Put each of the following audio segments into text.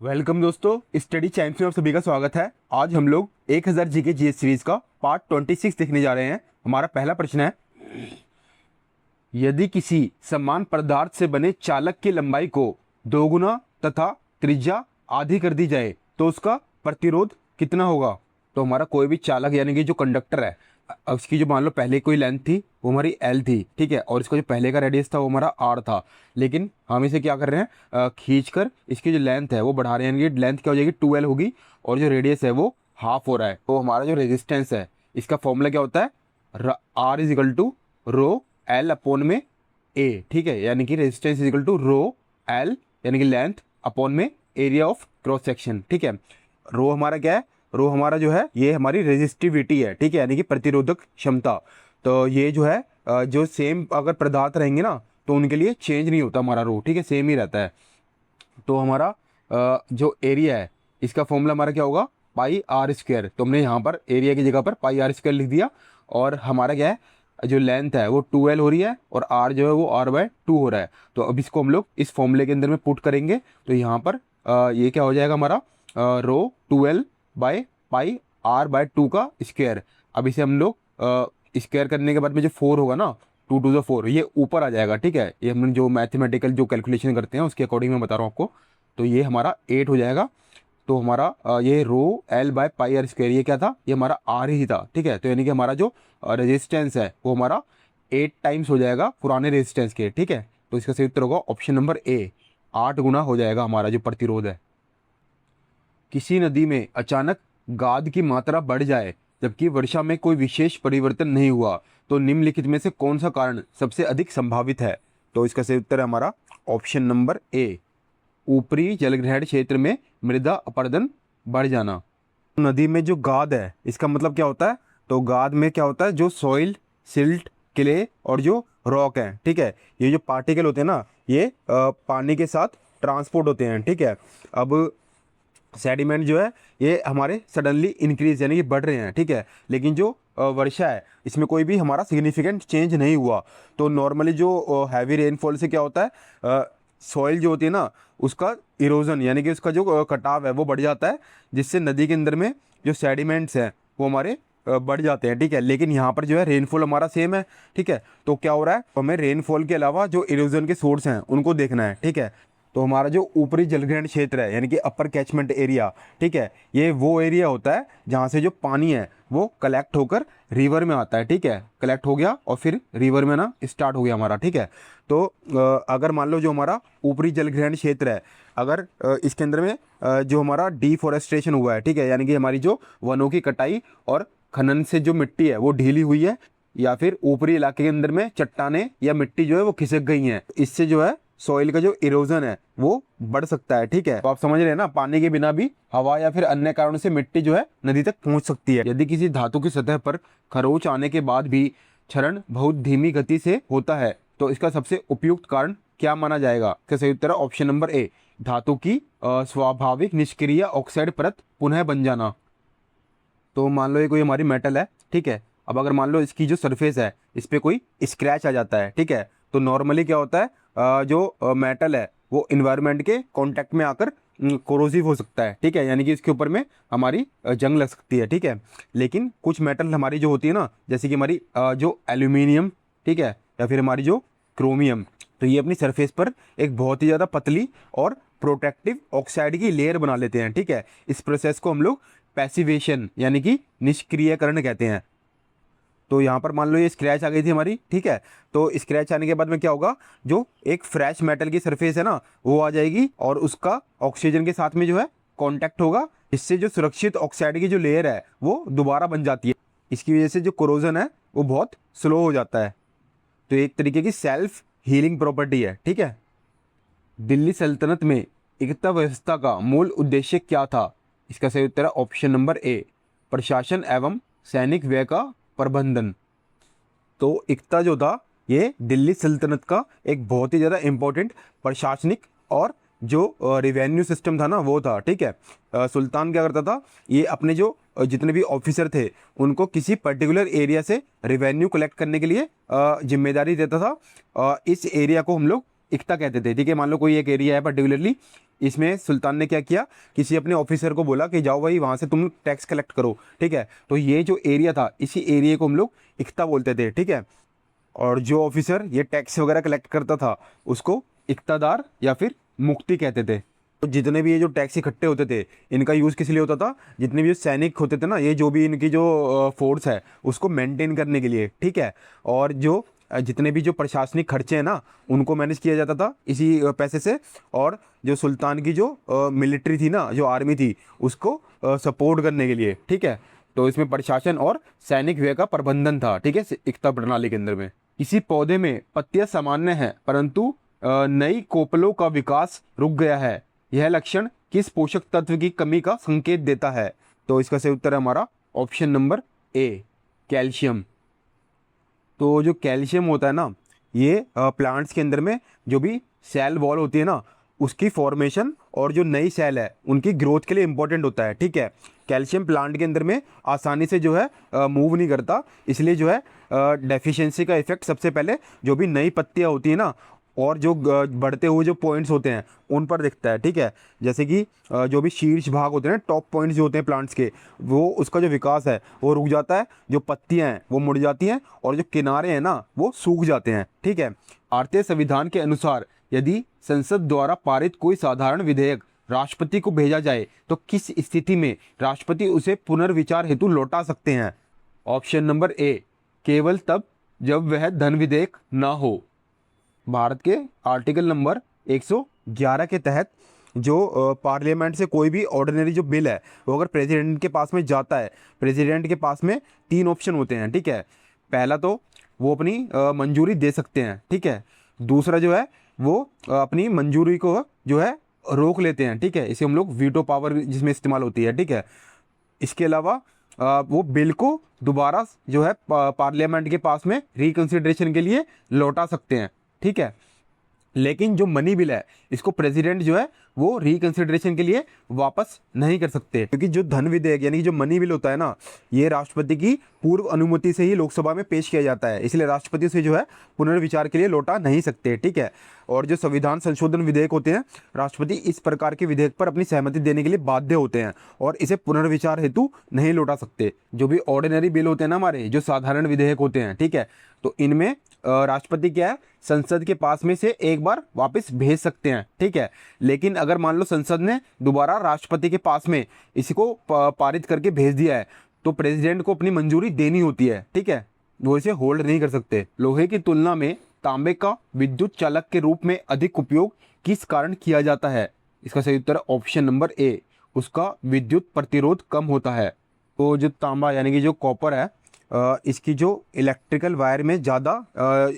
Welcome दोस्तों, study champs में आप सभी का स्वागत है। आज हम लोग 1000 जीके जीएस सीरीज का पार्ट 26 देखने जा रहे हैं। हमारा पहला प्रश्न है, यदि किसी समान पदार्थ से बने चालक की लंबाई को दोगुना तथा त्रिज्या आधी कर दी जाए तो उसका प्रतिरोध कितना होगा। तो हमारा कोई भी चालक यानी कि जो कंडक्टर है, उसकी जो मान लो पहले कोई लेंथ थी वो हमारी एल थी, ठीक है, और इसका जो पहले का रेडियस था वो हमारा आर था। लेकिन हम इसे क्या कर रहे हैं, खींच कर इसकी जो लेंथ है वो बढ़ा रहे हैं, यानी कि लेंथ क्या हो जाएगी 2L होगी और जो रेडियस है वो हाफ हो रहा है। तो हमारा जो रेजिस्टेंस है इसका फॉर्मूला क्या होता है, R is equal to rho L upon में ए, ठीक है, यानी कि resistance is equal to rho L यानी कि लेंथ अपॉन में एरिया ऑफ क्रॉस सेक्शन, ठीक है। रो हमारा क्या है, रो हमारा जो है ये हमारी रेजिस्टिविटी है, ठीक है, यानी कि प्रतिरोधक क्षमता। तो ये जो है जो सेम अगर पदार्थ रहेंगे ना तो उनके लिए चेंज नहीं होता हमारा रो, ठीक है, सेम ही रहता है। तो हमारा जो एरिया है इसका फॉर्मूला हमारा क्या होगा, पाई आर स्क्वायर। तो हमने यहाँ पर एरिया की जगह पर पाई आर स्क्वायर लिख दिया। और हमारा क्या है, जो लेंथ है वो 2L हो रही है और आर जो है वो R/2 हो रहा है। तो अब इसको हम लोग इस फॉर्मूले के अंदर में पुट करेंगे तो यहाँ पर ये क्या हो जाएगा हमारा, रो 2L बाई पाई R/2 का स्क्वायर। अब इसे हम लोग स्क्वायर करने के बाद में जो 4 होगा ना, 2 2 4, ये ऊपर आ जाएगा, ठीक है। ये हम जो मैथमेटिकल जो कैलकुलेशन करते हैं उसके अकॉर्डिंग मैं बता रहा हूँ आपको। तो ये हमारा 8 हो जाएगा। तो हमारा ये rho L by pi R square ये क्या था, ये हमारा आर ही था, ठीक है। तो यानी कि हमारा जो रेजिस्टेंस है वो हमारा 8 टाइम्स हो जाएगा पुराने रेजिस्टेंस के, ठीक है। तो इसका सही उत्तर होगा ऑप्शन नंबर ए, 8 गुना हो जाएगा हमारा जो प्रतिरोध है। किसी नदी में अचानक गाद की मात्रा बढ़ जाए जबकि वर्षा में कोई विशेष परिवर्तन नहीं हुआ तो निम्नलिखित में से कौन सा कारण सबसे अधिक संभावित है। तो इसका सही उत्तर है हमारा ऑप्शन नंबर ए, ऊपरी जलग्रहण क्षेत्र में मृदा अपरदन बढ़ जाना। नदी में जो गाद है इसका मतलब क्या होता है, तो गाद में क्या होता है, जो सॉइल, सिल्ट, क्ले और जो रॉक है, ठीक है, ये जो पार्टिकल होते हैं ना ये पानी के साथ ट्रांसपोर्ट होते हैं, ठीक है। अब सेडिमेंट जो है ये हमारे सडनली इंक्रीज यानी कि बढ़ रहे हैं, ठीक है। लेकिन जो वर्षा है इसमें कोई भी हमारा सिग्निफिकेंट चेंज नहीं हुआ। तो नॉर्मली जो हैवी रेनफॉल से क्या होता है, सॉइल जो होती है ना उसका इरोजन यानी कि उसका जो कटाव है वो बढ़ जाता है, जिससे नदी के अंदर में जो सेडिमेंट्स हैं वो हमारे बढ़ जाते हैं, ठीक है। लेकिन यहाँ पर जो है रेनफॉल हमारा सेम है, ठीक है। तो क्या हो रहा है, तो हमें रेनफॉल के अलावा जो इरोजन के सोर्स हैं उनको देखना है, ठीक है। तो हमारा जो ऊपरी जलग्रहण क्षेत्र है यानी कि अपर कैचमेंट एरिया, ठीक है, ये वो एरिया होता है जहाँ से जो पानी है वो कलेक्ट होकर रिवर में आता है, ठीक है। कलेक्ट हो गया और फिर रिवर में ना स्टार्ट हो गया हमारा, ठीक है। तो अगर मान लो जो हमारा ऊपरी जलग्रहण क्षेत्र है, अगर इसके अंदर में जो हमारा डिफॉरेस्टेशन हुआ है, ठीक है, यानी कि हमारी जो वनों की कटाई और खनन से जो मिट्टी है वो ढीली हुई है, या फिर ऊपरी इलाके के अंदर में चट्टाने या मिट्टी जो है वो खिसक गई हैं, इससे जो है सॉइल का जो इरोजन है वो बढ़ सकता है, ठीक है। तो आप समझ रहे हैं ना, पानी के बिना भी हवा या फिर अन्य कारणों से मिट्टी जो है नदी तक पहुंच सकती है। यदि किसी धातु की सतह पर खरोंच आने के बाद भी क्षरण बहुत धीमी गति से होता है तो इसका सबसे उपयुक्त कारण क्या माना जाएगा। इसका सही उत्तर है ऑप्शन नंबर ए, धातु की स्वाभाविक निष्क्रिय ऑक्साइड परत पुनः बन जाना। तो मान लो ये कोई हमारी मेटल है, ठीक है। अब अगर मान लो इसकी जो सरफेस है इस पर कोई स्क्रैच आ जाता है, ठीक है, तो नॉर्मली क्या होता है, जो मेटल है वो इन्वायरमेंट के कांटेक्ट में आकर कोरोसिव हो सकता है, ठीक है, यानी कि इसके ऊपर में हमारी जंग लग सकती है, ठीक है। लेकिन कुछ मेटल हमारी जो होती है ना, जैसे कि हमारी जो एल्यूमिनियम, ठीक है, या फिर हमारी जो क्रोमियम, तो ये अपनी सरफेस पर एक बहुत ही ज़्यादा पतली और प्रोटेक्टिव ऑक्साइड की लेयर बना लेते हैं, ठीक है। इस प्रोसेस को हम लोग पैसिवेशन यानी कि निष्क्रियकरण कहते हैं। तो यहाँ पर मान लो ये स्क्रैच आ गई थी हमारी, ठीक है। तो स्क्रैच आने के बाद में क्या होगा, जो एक फ्रेश मेटल की सरफेस है ना वो आ जाएगी और उसका ऑक्सीजन के साथ में जो है कांटेक्ट होगा, इससे जो सुरक्षित ऑक्साइड की जो लेयर है वो दोबारा बन जाती है। इसकी वजह से जो कोरोजन है वो बहुत स्लो हो जाता है। तो एक तरीके की सेल्फ हीलिंग प्रॉपर्टी है, ठीक है। दिल्ली सल्तनत में एकता व्यवस्था का मूल उद्देश्य क्या था। इसका सही उत्तर है ऑप्शन नंबर ए, प्रशासन एवं सैनिक व्यय का प्रबंधन। तो एकता जो था ये दिल्ली सल्तनत का एक बहुत ही ज़्यादा इम्पोर्टेंट प्रशासनिक और जो रिवेन्यू सिस्टम था ना वो था, ठीक है। सुल्तान क्या करता था, ये अपने जो जितने भी ऑफिसर थे उनको किसी पर्टिकुलर एरिया से रिवेन्यू कलेक्ट करने के लिए जिम्मेदारी देता था। इस एरिया को हम लोग इक्ता कहते थे, ठीक है। मान लो कोई एक एरिया है पर्टिकुलरली, इसमें सुल्तान ने क्या किया, किसी अपने ऑफिसर को बोला कि जाओ भाई वहाँ से तुम टैक्स कलेक्ट करो, ठीक है। तो ये जो एरिया था, इसी एरिया को हम लोग इक्ता बोलते थे, ठीक है। और जो ऑफिसर ये टैक्स वगैरह कलेक्ट करता था उसको इक्तादार या फिर मुक्ति कहते थे। तो जितने भी ये जो टैक्स इकट्ठे होते थे, इनका यूज़ किस लिए होता था, जितने भी सैनिक होते थे ना, ये जो भी इनकी जो फोर्स है उसको मेंटेन करने के लिए, ठीक है। और जो जितने भी जो प्रशासनिक खर्चे हैं ना, उनको मैनेज किया जाता था इसी पैसे से। और जो सुल्तान की जो मिलिट्री थी ना, जो आर्मी थी, उसको सपोर्ट करने के लिए, ठीक है। तो इसमें प्रशासन और सैनिक व्यय का प्रबंधन था, ठीक है, इक्ता प्रणाली के अंदर में। किसी पौधे में पत्तियां सामान्य हैं परंतु नई कोपलों का विकास रुक गया है, यह लक्षण किस पोषक तत्व की कमी का संकेत देता है? तो इसका सही उत्तर है हमारा ऑप्शन नंबर ए, कैल्शियम। तो जो कैल्शियम होता है ना, ये प्लांट्स के अंदर में जो भी सेल वॉल होती है ना, उसकी फॉर्मेशन और जो नई सेल है उनकी ग्रोथ के लिए इंपॉर्टेंट होता है, ठीक है। कैल्शियम प्लांट के अंदर में आसानी से जो है मूव नहीं करता, इसलिए जो है डेफिशिएंसी का इफेक्ट सबसे पहले जो भी नई पत्तियां होती है ना, और जो बढ़ते हुए जो पॉइंट्स होते हैं उन पर दिखता है, ठीक है। जैसे कि जो भी शीर्ष भाग होते हैं, टॉप पॉइंट्स जो होते हैं प्लांट्स के, वो उसका जो विकास है वो रुक जाता है, जो पत्तियां हैं वो मुड़ जाती हैं, और जो किनारे हैं ना वो सूख जाते हैं, ठीक है। भारतीय संविधान के अनुसार यदि संसद द्वारा पारित कोई साधारण विधेयक राष्ट्रपति को भेजा जाए तो किस स्थिति में राष्ट्रपति उसे पुनर्विचार हेतु लौटा सकते हैं? ऑप्शन नंबर ए, केवल तब जब वह धन विधेयक ना हो। भारत के आर्टिकल नंबर 111 के तहत जो पार्लियामेंट से कोई भी ऑर्डिनरी जो बिल है वो अगर प्रेसिडेंट के पास में जाता है, प्रेसिडेंट के पास में 3 ऑप्शन होते हैं, ठीक है। पहला तो वो अपनी मंजूरी दे सकते हैं, ठीक है। दूसरा जो है वो अपनी मंजूरी को जो है रोक लेते हैं, ठीक है। इसे हम लोग वीटो पावर जिसमें इस्तेमाल होती है, ठीक है। इसके अलावा वो बिल को दोबारा जो है पार्लियामेंट के पास में रिकंसिडरेशन के लिए लौटा सकते हैं, ठीक है। लेकिन जो मनी बिल है इसको प्रेसिडेंट जो है वो रिकंसिडरेशन के लिए वापस नहीं कर सकते, क्योंकि जो धन विधेयक यानी कि जो मनी बिल होता है ना, ये राष्ट्रपति की पूर्व अनुमति से ही लोकसभा में पेश किया जाता है, इसलिए राष्ट्रपति से जो है पुनर्विचार के लिए लौटा नहीं सकते, ठीक है। और जो संविधान संशोधन विधेयक होते हैं, राष्ट्रपति इस प्रकार के विधेयक पर अपनी सहमति देने के लिए बाध्य होते हैं और इसे पुनर्विचार हेतु नहीं लौटा सकते। जो भी ऑर्डिनरी बिल होते हैं ना हमारे, जो साधारण विधेयक होते हैं, ठीक है, तो इनमें राष्ट्रपति क्या है, संसद के पास में से एक बार वापस भेज सकते हैं, ठीक है। लेकिन अगर मान लो संसद ने दोबारा राष्ट्रपति के पास में इसको पारित करके भेज दिया है, तो प्रेसिडेंट को अपनी मंजूरी देनी होती है, ठीक है, वो इसे होल्ड नहीं कर सकते। लोहे की तुलना में तांबे का विद्युत चालक के रूप में अधिक उपयोग किस कारण किया जाता है? इसका सही उत्तर ऑप्शन नंबर ए, उसका विद्युत प्रतिरोध कम होता है। तो जो तांबा यानी कि जो कॉपर है, इसकी जो इलेक्ट्रिकल वायर में ज़्यादा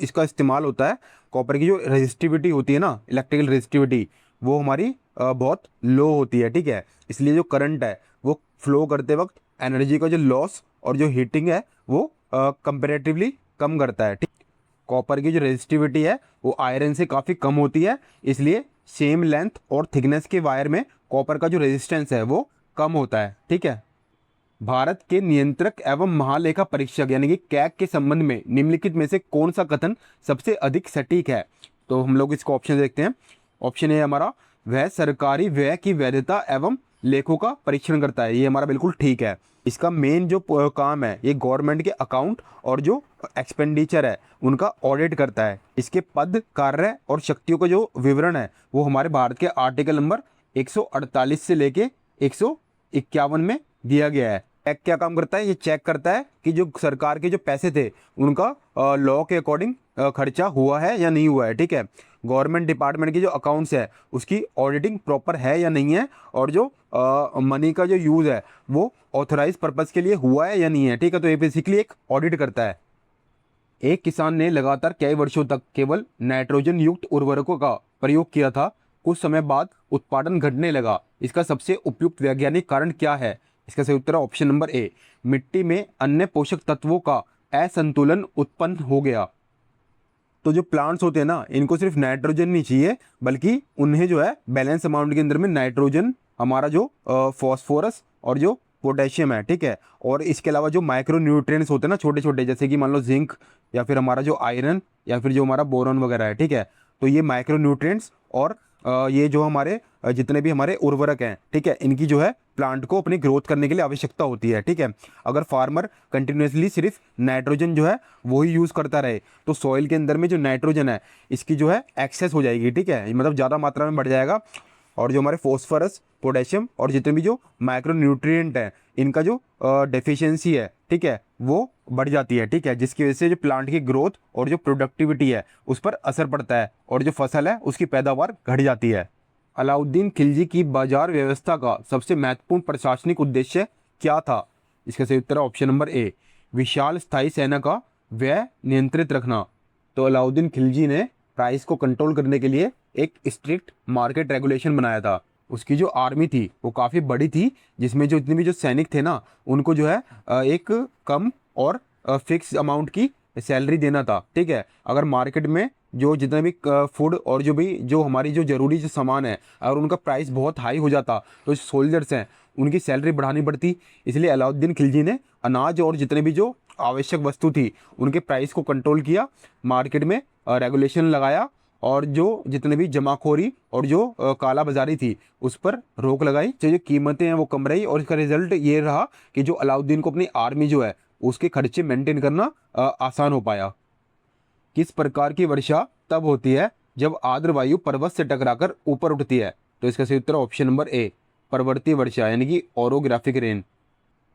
इसका इस्तेमाल होता है। कॉपर की जो रेजिस्टिविटी होती है ना, इलेक्ट्रिकल रेजिस्टिविटी, वो हमारी बहुत लो होती है, ठीक है। इसलिए जो करंट है वो फ्लो करते वक्त एनर्जी का जो लॉस और जो हीटिंग है वो कंपेरेटिवली कम करता है, ठीक। कॉपर की जो रेजिस्टिविटी है वो आयरन से काफ़ी कम होती है, इसलिए सेम लेंथ और थिकनेस के वायर में कॉपर का जो रेजिस्टेंस है वो कम होता है, ठीक है। भारत के नियंत्रक एवं महालेखा परीक्षक यानी कि कैग के संबंध में निम्नलिखित में से कौन सा कथन सबसे अधिक सटीक है? तो हम लोग इसको ऑप्शन देखते हैं। ऑप्शन ए हमारा, वह सरकारी व्यय की वैधता एवं लेखों का परीक्षण करता है, ये हमारा बिल्कुल ठीक है। इसका मेन जो काम है ये गवर्नमेंट के अकाउंट और जो एक्सपेंडिचर है उनका ऑडिट करता है। इसके पद, कार्य और शक्तियों का जो विवरण है वो हमारे भारत के आर्टिकल नंबर 148 से लेके 151 में दिया गया है। चेक क्या काम करता है, ये चेक करता है कि जो सरकार के जो पैसे थे उनका लॉ के अकॉर्डिंग खर्चा हुआ है या नहीं हुआ है, ठीक है। गवर्नमेंट डिपार्टमेंट की जो अकाउंट्स है उसकी ऑडिटिंग प्रॉपर है या नहीं है, और जो मनी का जो यूज़ है वो ऑथराइज पर्पज़ के लिए हुआ है या नहीं है, ठीक है। तो ये बेसिकली एक ऑडिट करता है। एक किसान ने लगातार कई वर्षों तक केवल नाइट्रोजन युक्त उर्वरकों का प्रयोग किया था, कुछ समय बाद उत्पादन घटने लगा, इसका सबसे उपयुक्त वैज्ञानिक कारण क्या है? इसका सही उत्तर है ऑप्शन नंबर ए, मिट्टी में अन्य पोषक तत्वों का असंतुलन उत्पन्न हो गया। तो जो प्लांट्स होते हैं ना, इनको सिर्फ नाइट्रोजन नहीं चाहिए, बल्कि उन्हें जो है बैलेंस अमाउंट के अंदर में नाइट्रोजन, हमारा जो फॉस्फोरस और जो पोटेशियम है, ठीक है, और इसके अलावा जो माइक्रो न्यूट्रिएंट्स होते हैं ना छोटे छोटे, जैसे कि मान लो जिंक या फिर हमारा जो आयरन या फिर जो हमारा बोरॉन वगैरह है, ठीक है, तो ये माइक्रो न्यूट्रिएंट्स और ये जो हमारे जितने भी हमारे उर्वरक हैं, ठीक है, इनकी जो है प्लांट को अपनी ग्रोथ करने के लिए आवश्यकता होती है, ठीक है। अगर फार्मर कंटिन्यूसली सिर्फ नाइट्रोजन जो है वही यूज़ करता रहे तो सॉइल के अंदर में जो नाइट्रोजन है इसकी जो है एक्सेस हो जाएगी, ठीक है, मतलब ज़्यादा मात्रा में बढ़ जाएगा। और जो हमारे फॉस्फोरस, पोटेशियम और जितने भी जो माइक्रो न्यूट्रिएंट हैं इनका जो डेफिशिएंसी है, ठीक है, वो बढ़ जाती है, ठीक है, जिसकी वजह से जो प्लांट की ग्रोथ और जो प्रोडक्टिविटी है उस पर असर पड़ता है और जो फसल है उसकी पैदावार घट जाती है। अलाउद्दीन खिलजी की बाजार व्यवस्था का सबसे महत्वपूर्ण प्रशासनिक उद्देश्य क्या था? इसका सही उत्तर है ऑप्शन नंबर ए, विशाल स्थायी सेना का व्यय नियंत्रित रखना। तो अलाउद्दीन खिलजी ने प्राइस को कंट्रोल करने के लिए एक स्ट्रिक्ट मार्केट रेगुलेशन बनाया था। उसकी जो आर्मी थी वो काफ़ी बड़ी थी, जिसमें जो इतने भी जो सैनिक थे ना उनको जो है एक कम और फिक्स अमाउंट की सैलरी देना था, ठीक है। अगर मार्केट में जो जितना भी फूड और जो हमारी जो ज़रूरी जो सामान है अगर उनका प्राइस बहुत हाई हो जाता तो सोल्जर्स हैं उनकी सैलरी बढ़ानी पड़ती। इसलिए अलाउद्दीन खिलजी ने अनाज और जितने भी जो आवश्यक वस्तु थी उनके प्राइस को कंट्रोल किया, मार्केट में रेगुलेशन लगाया और जो जितने भी जमाखोरी और जो काला बाजारी थी उस पर रोक लगाई, जो कीमतें हैं वो कम रही। और इसका रिजल्ट ये रहा कि जो अलाउद्दीन को अपनी आर्मी जो है उसके खर्चे मेंटेन करना आसान हो पाया। किस प्रकार की वर्षा तब होती है जब आर्द्र वायु पर्वत से टकराकर ऊपर उठती है? तो इसका सही उत्तर ऑप्शन नंबर ए, पर्वतीय वर्षा यानी कि ओरोग्राफिक रेन।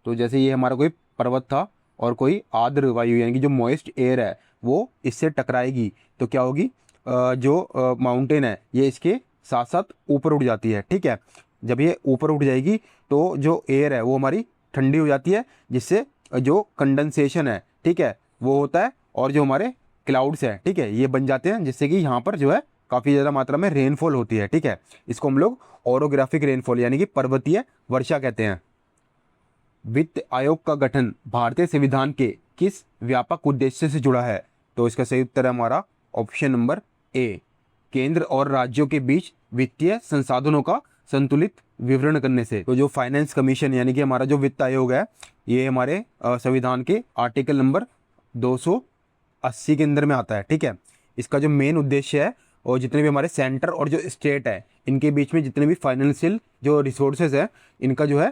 तो जैसे ये हमारा कोई पर्वत था और कोई आर्द्र वायु यानी कि जो मॉइस्ट एयर है वो इससे टकराएगी तो क्या होगी, जो माउंटेन है ये इसके साथ साथ ऊपर उठ जाती है, ठीक है। जब ये ऊपर उठ जाएगी तो जो एयर है वो हमारी ठंडी हो जाती है, जिससे जो कंडेंसेशन है, ठीक है, वो होता है और जो हमारे क्लाउड्स हैं, ठीक है, ये बन जाते हैं, जिससे कि यहाँ पर जो है काफ़ी ज़्यादा मात्रा में रेनफॉल होती है, ठीक है। इसको हम लोग ओरोग्राफिक रेनफॉल यानी कि पर्वतीय वर्षा कहते हैं। वित्त आयोग का गठन भारतीय संविधान के किस व्यापक उद्देश्य से जुड़ा है? तो इसका सही उत्तर है हमारा ऑप्शन नंबर ए, केंद्र और राज्यों के बीच वित्तीय संसाधनों का संतुलित विवरण करने से। तो जो फाइनेंस कमीशन यानी कि हमारा जो वित्त आयोग है ये हमारे संविधान के आर्टिकल नंबर 280 के अंदर में आता है, ठीक है। इसका जो मेन उद्देश्य है और जितने भी हमारे सेंटर और जो स्टेट है इनके बीच में जितने भी फाइनेंशियल जो रिसोर्सेज है इनका जो है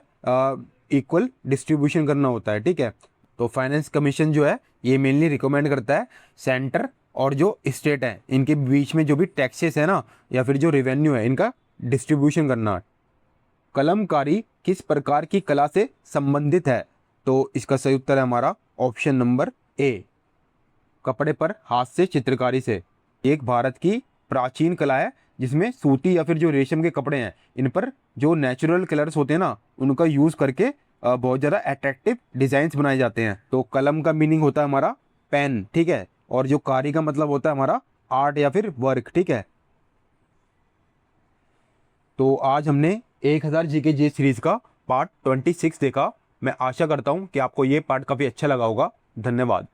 इक्वल डिस्ट्रीब्यूशन करना होता है, ठीक है। तो फाइनेंस कमीशन जो है ये मेनली रिकमेंड करता है सेंटर और जो स्टेट है इनके बीच में जो भी टैक्सेस है ना या फिर जो रेवेन्यू है इनका डिस्ट्रीब्यूशन करना। कलमकारी किस प्रकार की कला से संबंधित है? तो इसका सही उत्तर है हमारा ऑप्शन नंबर ए, कपड़े पर हाथ से चित्रकारी से। एक भारत की प्राचीन कला है जिसमें सूती या फिर जो रेशम के कपड़े हैं इन पर जो नेचुरल कलर्स होते हैं ना उनका यूज़ करके बहुत ज़्यादा अट्रैक्टिव डिज़ाइंस बनाए जाते हैं। तो कलम का मीनिंग होता है हमारा पेन, ठीक है, और जो कारी का मतलब होता है हमारा आर्ट या फिर वर्क, ठीक है। तो आज हमने 1000 जीके जी सीरीज़ का पार्ट 26 देखा। मैं आशा करता हूँ कि आपको ये पार्ट काफ़ी अच्छा लगा होगा। धन्यवाद।